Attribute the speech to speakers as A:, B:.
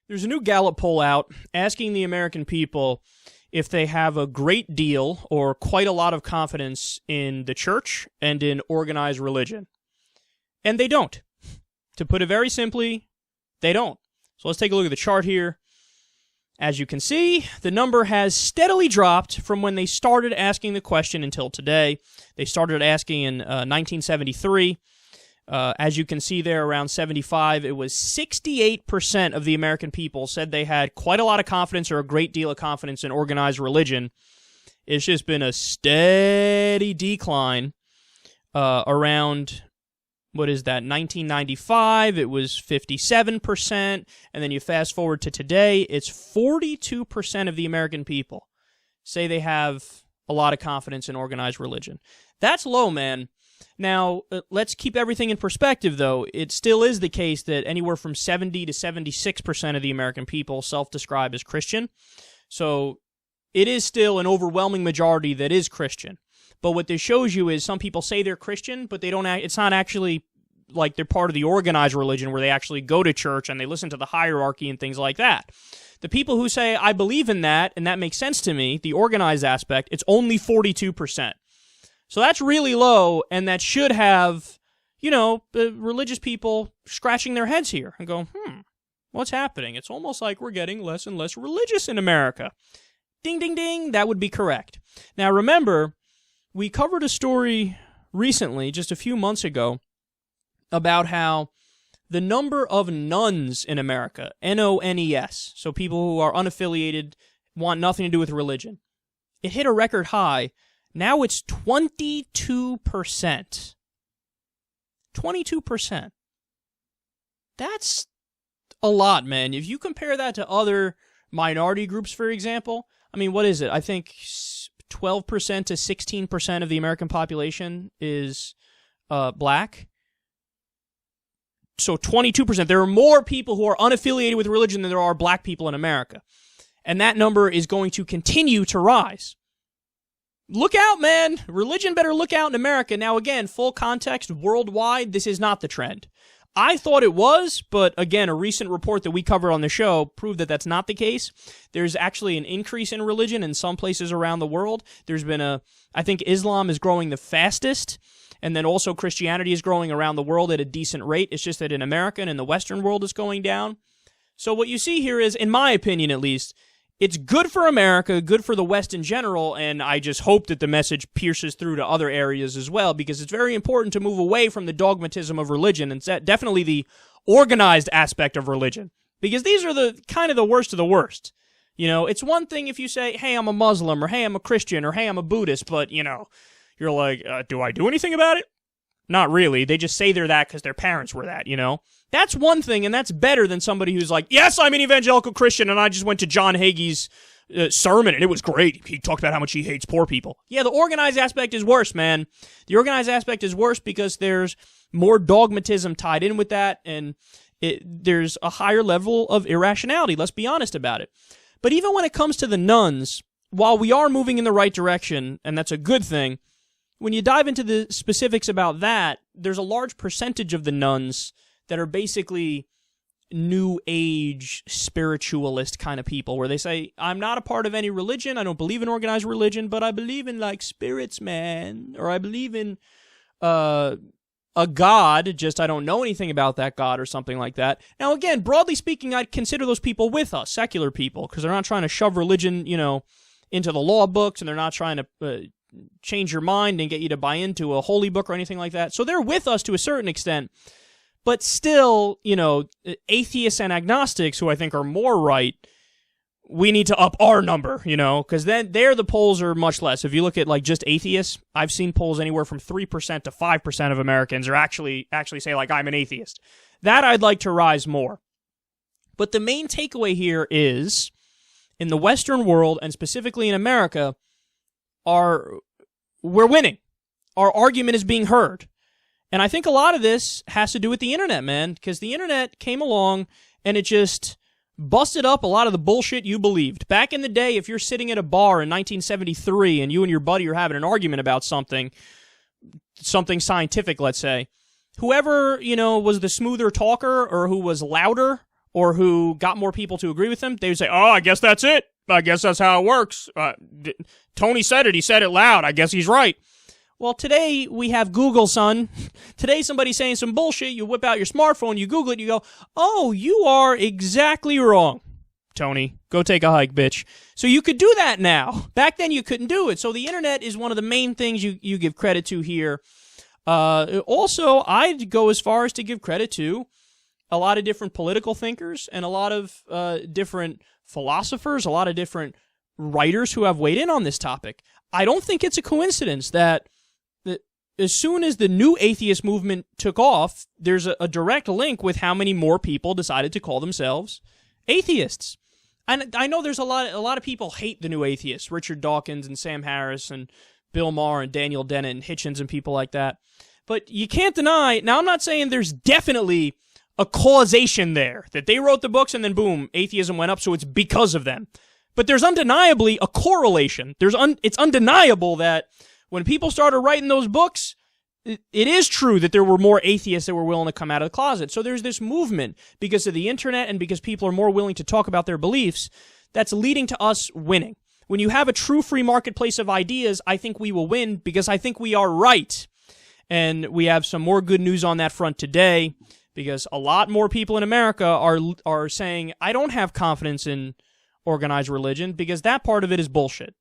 A: There's a new Gallup poll out asking the American people if they have a great deal or quite a lot of confidence in the church and in organized religion. And they don't. To put it very simply, they don't. So let's take a look at the chart here. As you can see, the number has steadily dropped from when they started asking the question until today. They started asking in 1973. As you can see there, around 75, it was 68% of the American people said they had quite a lot of confidence or a great deal of confidence in organized religion. It's just been a steady decline around, what is that, 1995, it was 57%, and then you fast forward to today, it's 42% of the American people say they have a lot of confidence in organized religion. That's low, man. Now, let's keep everything in perspective, though. It still is the case that anywhere from 70 to 76% of the American people self-describe as Christian. So it is still an overwhelming majority that is Christian. But what this shows you is some people say they're Christian, but they don't. It's not actually like they're part of the organized religion where they actually go to church and they listen to the hierarchy and things like that. The people who say, I believe in that, and that makes sense to me, the organized aspect, it's only 42%. So that's really low, and that should have, religious people scratching their heads here and go, what's happening? It's almost like we're getting less and less religious in America. Ding, ding, ding, that would be correct. Now remember, we covered a story recently, just a few months ago, about how the number of nuns in America, N-O-N-E-S, so people who are unaffiliated, want nothing to do with religion, it hit a record high. Now it's 22%. 22%. That's a lot, man. If you compare that to other minority groups, for example, I mean, what is it? I think 12% to 16% of the American population is black. So 22%. There are more people who are unaffiliated with religion than there are black people in America. And that number is going to continue to rise. Look out, man. Religion better look out in America. Now, again, full context, worldwide, this is not the trend. I thought it was, but again, a recent report that we covered on the show proved that that's not the case. There's actually an increase in religion in some places around the world. There's been I think Islam is growing the fastest, and then also Christianity is growing around the world at a decent rate. It's just that in America and in the Western world it's going down. So what you see here is, in my opinion at least, it's good for America, good for the West in general, and I just hope that the message pierces through to other areas as well, because it's very important to move away from the dogmatism of religion, and definitely the organized aspect of religion, because these are the kind of the worst of the worst. It's one thing if you say, hey, I'm a Muslim, or hey, I'm a Christian, or hey, I'm a Buddhist, but, you're like, do I do anything about it? Not really. They just say they're that because their parents were that, That's one thing, and that's better than somebody who's like, yes, I'm an evangelical Christian, and I just went to John Hagee's sermon, and it was great. He talked about how much he hates poor people. Yeah, the organized aspect is worse, man. The organized aspect is worse because there's more dogmatism tied in with that, and there's a higher level of irrationality. Let's be honest about it. But even when it comes to the nuns, while we are moving in the right direction, and that's a good thing, when you dive into the specifics about that, there's a large percentage of the nuns that are basically new age spiritualist kind of people, where they say, I'm not a part of any religion, I don't believe in organized religion, but I believe in like spirits, man, or I believe in a god, just I don't know anything about that god or something like that. Now again, broadly speaking, I'd consider those people with us, secular people, because they're not trying to shove religion, into the law books, and they're not trying to change your mind and get you to buy into a holy book or anything like that. So they're with us to a certain extent. But still, atheists and agnostics, who I think are more right, we need to up our number, because then there the polls are much less. If you look at like just atheists, I've seen polls anywhere from 3% to 5% of Americans are actually say like, I'm an atheist. That I'd like to rise more. But the main takeaway here is, in the Western world, and specifically in America, we're winning. Our argument is being heard. And I think a lot of this has to do with the internet, man, because the internet came along and it just busted up a lot of the bullshit you believed. Back in the day, if you're sitting at a bar in 1973 and you and your buddy are having an argument about something scientific, let's say, whoever, was the smoother talker or who was louder or who got more people to agree with them, they would say, oh, I guess that's it. I guess that's how it works. Tony said it. He said it loud. I guess he's right. Well, today we have Google, son. Today somebody's saying some bullshit. You whip out your smartphone, you Google it, you go, oh, you are exactly wrong, Tony. Go take a hike, bitch. So you could do that now. Back then you couldn't do it. So the internet is one of the main things you give credit to here. Also, I'd go as far as to give credit to a lot of different political thinkers and a lot of different philosophers, a lot of different writers who have weighed in on this topic. I don't think it's a coincidence that as soon as the new atheist movement took off, there's a direct link with how many more people decided to call themselves atheists. And I know there's a lot of people hate the new atheists, Richard Dawkins and Sam Harris and Bill Maher and Daniel Dennett and Hitchens and people like that. But you can't deny, now I'm not saying there's definitely a causation there, that they wrote the books and then boom, atheism went up, so it's because of them. But there's undeniably a correlation. It's undeniable that when people started writing those books, it is true that there were more atheists that were willing to come out of the closet. So there's this movement because of the internet and because people are more willing to talk about their beliefs that's leading to us winning. When you have a true free marketplace of ideas, I think we will win because I think we are right. And we have some more good news on that front today because a lot more people in America are saying, I don't have confidence in organized religion because that part of it is bullshit.